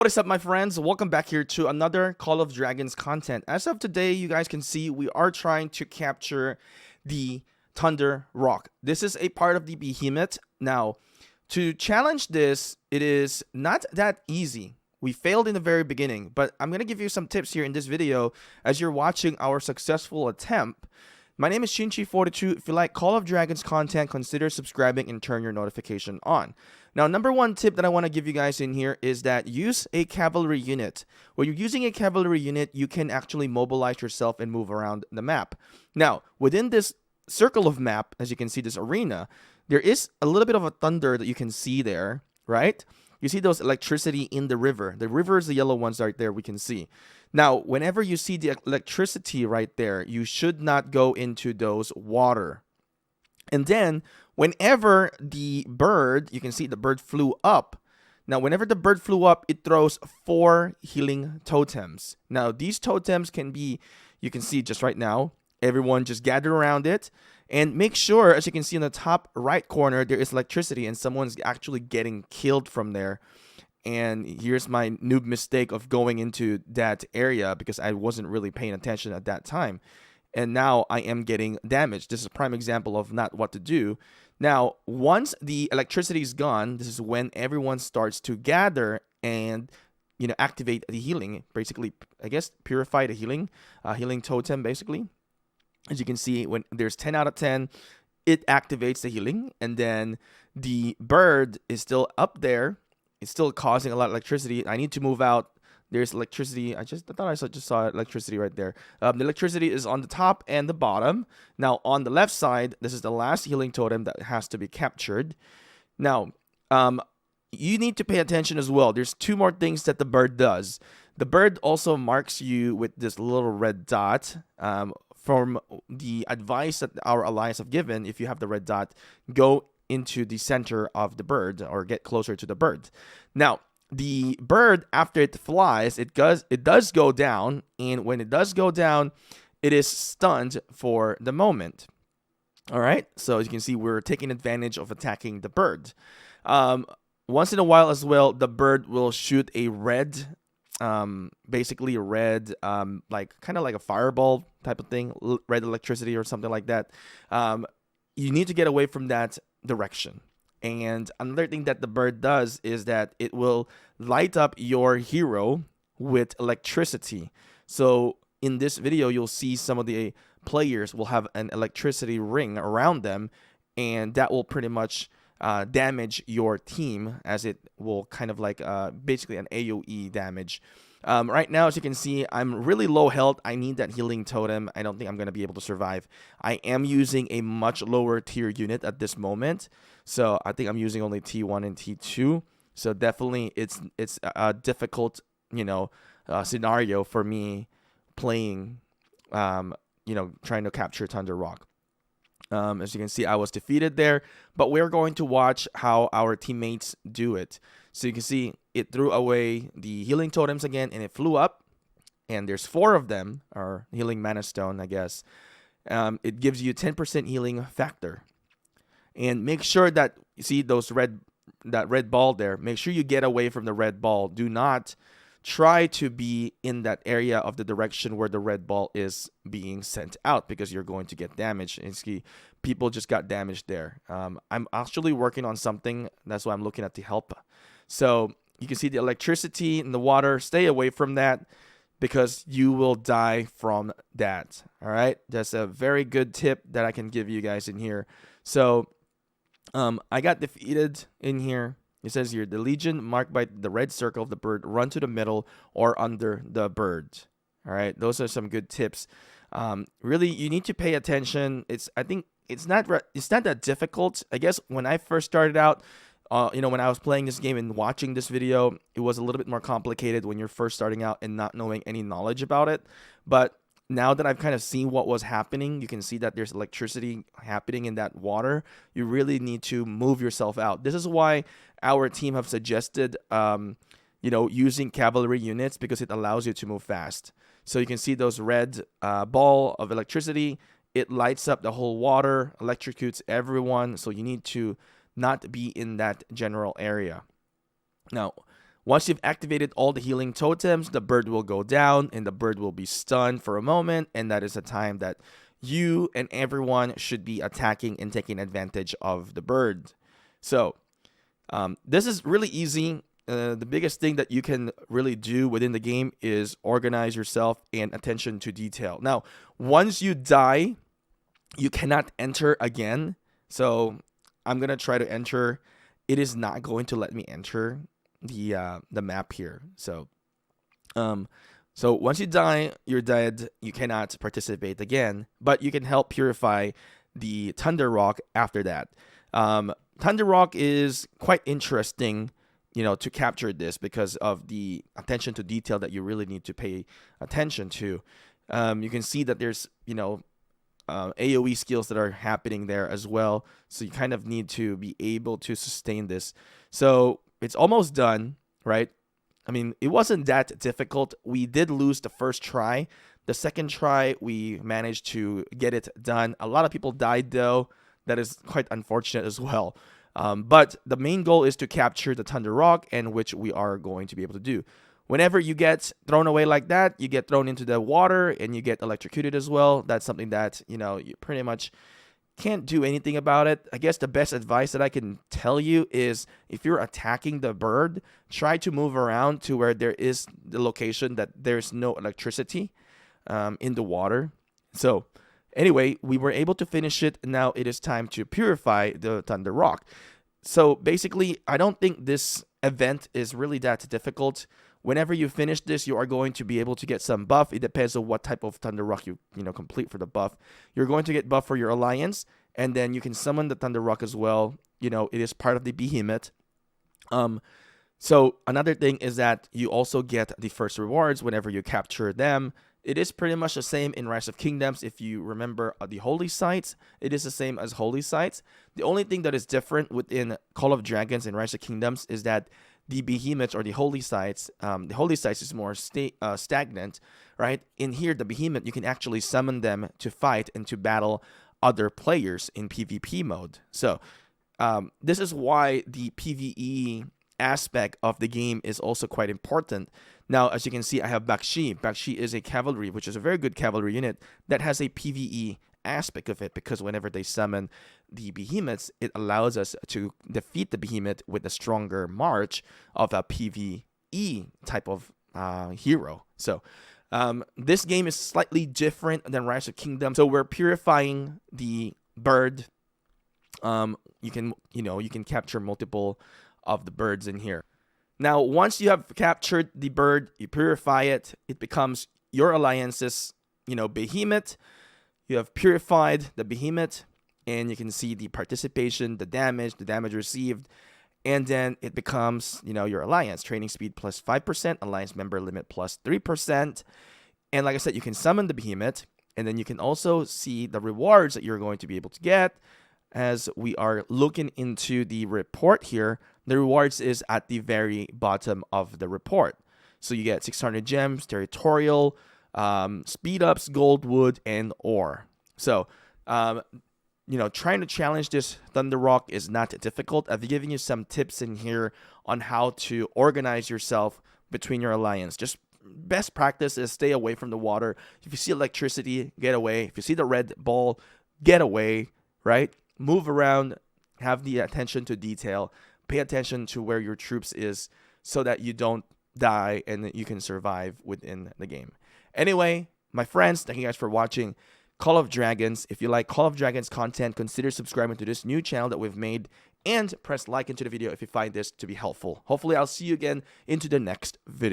What is up, my friends? Welcome back here to another Call of Dragons content. As of today, you guys can see we are trying to capture the Thunder Rock. This is a part of the Behemoth. Now, to challenge this, it is not that easy. We failed in the very beginning, but I'm going to give you some tips here in this video as you're watching our successful attempt. My name is Shinchi42. If you like Call of Dragons content, consider subscribing and turn your notification on. Now, number one tip that I want to give you guys in here is that use a cavalry unit. When you're using a cavalry unit, you can actually mobilize yourself and move around the map. Now, within this circle of map, as you can see, this arena, there is a little bit of a thunder that you can see there, right? You see those electricity in the river. The river is the yellow ones right there we can see. Now, whenever you see the electricity right there, you should not go into those water. And then, whenever the bird, you can see the bird flew up. Now, whenever the bird flew up, it throws 4 healing totems. Now, these totems can be, you can see just right now, everyone just gather around it. And make sure, as you can see in the top right corner, there is electricity and someone's actually getting killed from there. And here's my noob mistake of going into that area because I wasn't really paying attention at that time. And now I am getting damaged. This is a prime example of not what to do. Now, once the electricity is gone, this is when everyone starts to gather and, activate the healing. Basically, I guess, purify the healing totem, basically. As you can see, when there's 10 out of 10, it activates the healing. And then the bird is still up there. It's still causing a lot of electricity. I need to move out. There's electricity. I thought I just saw electricity right there. The electricity is on the top and the bottom. Now, on the left side, this is the last healing totem that has to be captured. Now, you need to pay attention as well. There's 2 more things that the bird does. The bird also marks you with this little red dot. From the advice that our alliance have given, if you have the red dot, go into the center of the bird or get closer to the bird. Now, the bird, after it flies, it does go down, and when it does go down, it is stunned for the moment. All right, so as you can see, we're taking advantage of attacking the bird. Once in a while as well, the bird will shoot a red, basically red, like kind of like a fireball type of thing, red electricity or something like that. You need to get away from that direction. And another thing that the bird does is that it will light up your hero with electricity. So in this video, you'll see some of the players will have an electricity ring around them, and that will pretty much damage your team, as it will kind of like basically an AoE damage. Right now, as you can see, I'm really low health. I need that healing totem. I don't think I'm going to be able to survive. I am using a much lower tier unit at this moment. So I think I'm using only T1 and T2. So definitely it's a difficult, scenario for me playing, trying to capture Thunder Rock. As you can see, I was defeated there, but we're going to watch how our teammates do it. So you can see it threw away the healing totems again, and it flew up, and there's 4 of them, or healing mana stone, I guess. It gives you 10% healing factor. And make sure that, you see that red ball there, make sure you get away from the red ball. Do not try to be in that area of the direction where the red ball is being sent out, because you're going to get damaged. And see, people just got damaged there. I'm actually working on something. That's why I'm looking at the help. So you can see the electricity in the water. Stay away from that, because you will die from that. All right. That's a very good tip that I can give you guys in here. So I got defeated in here. It says here, the legion marked by the red circle of the bird run to the middle or under the bird. All right, those are some good tips. Really, you need to pay attention. I think it's not that difficult. I guess when I first started out, when I was playing this game and watching this video, it was a little bit more complicated when you're first starting out and not knowing any knowledge about it. But now that I've kind of seen what was happening, you can see that there's electricity happening in that water. You really need to move yourself out. This is why our team have suggested, using cavalry units, because it allows you to move fast. So you can see those red ball of electricity. It lights up the whole water, electrocutes everyone. So you need to not be in that general area. Now, Once you've activated all the healing totems, the bird will go down and the bird will be stunned for a moment, and that is a time that you and everyone should be attacking and taking advantage of the bird. So this is really easy. The biggest thing that you can really do within the game is organize yourself and attention to detail. Now, once you die, you cannot enter again. So I'm gonna try to enter. It is not going to let me enter the map here. So once you die, you're dead. You cannot participate again, but you can help purify the Thunder RoC after that. Thunder RoC is quite interesting, to capture this because of the attention to detail that you really need to pay attention to. You can see that there's, AoE skills that are happening there as well. So you kind of need to be able to sustain this. So it's almost done, right? I mean, it wasn't that difficult. We did lose the first try. The second try, we managed to get it done. A lot of people died, though. That is quite unfortunate as well. But the main goal is to capture the Thunder RoC, and which we are going to be able to do. Whenever you get thrown away like that, you get thrown into the water and you get electrocuted as well. That's something that, you pretty much can't do anything about it. I guess the best advice that I can tell you is if you're attacking the bird, try to move around to where there is the location that there's no electricity in the water. So anyway, we were able to finish it. Now it is time to purify the Thunder RoC. So basically, I don't think this event is really that difficult. Whenever you finish this, you are going to be able to get some buff. It depends on what type of Thunder RoC you complete for the buff. You're going to get buff for your alliance, and then you can summon the Thunder RoC as well. It is part of the Behemoth. So another thing is that you also get the first rewards whenever you capture them. It is pretty much the same in Rise of Kingdoms. If you remember the holy sites, it is the same as holy sites. The only thing that is different within Call of Dragons and Rise of Kingdoms is that the Behemoths or the holy sites is more stagnant, right? In here, the Behemoth, you can actually summon them to fight and to battle other players in PvP mode. So this is why the PvE aspect of the game is also quite important. Now, as you can see, I have Bakshi. Bakshi is a cavalry, which is a very good cavalry unit that has a PvE aspect of it, because whenever they summon the Behemoths, it allows us to defeat the Behemoth with a stronger march of a PvE type of hero. So this game is slightly different than Rise of Kingdom. So we're purifying the bird. You can capture multiple of the birds in here. Now, once you have captured the bird, you purify it, it becomes your alliance's, Behemoth. You have purified the Behemoth, and you can see the participation, the damage received, and then it becomes, your alliance. Training speed plus 5%, alliance member limit plus 3%. And like I said, you can summon the Behemoth, and then you can also see the rewards that you're going to be able to get. As we are looking into the report here, the rewards is at the very bottom of the report. So you get 600 gems, territorial, speed ups, gold, wood, and ore. So, trying to challenge this Thunder RoC is not difficult. I've given you some tips in here on how to organize yourself between your alliance. Just best practice is stay away from the water. If you see electricity, get away. If you see the red ball, get away, right? Move around, have the attention to detail, pay attention to where your troops is so that you don't die and you can survive within the game. Anyway, my friends, thank you guys for watching Call of Dragons. If you like Call of Dragons content, consider subscribing to this new channel that we've made, and press like into the video if you find this to be helpful. Hopefully, I'll see you again into the next video.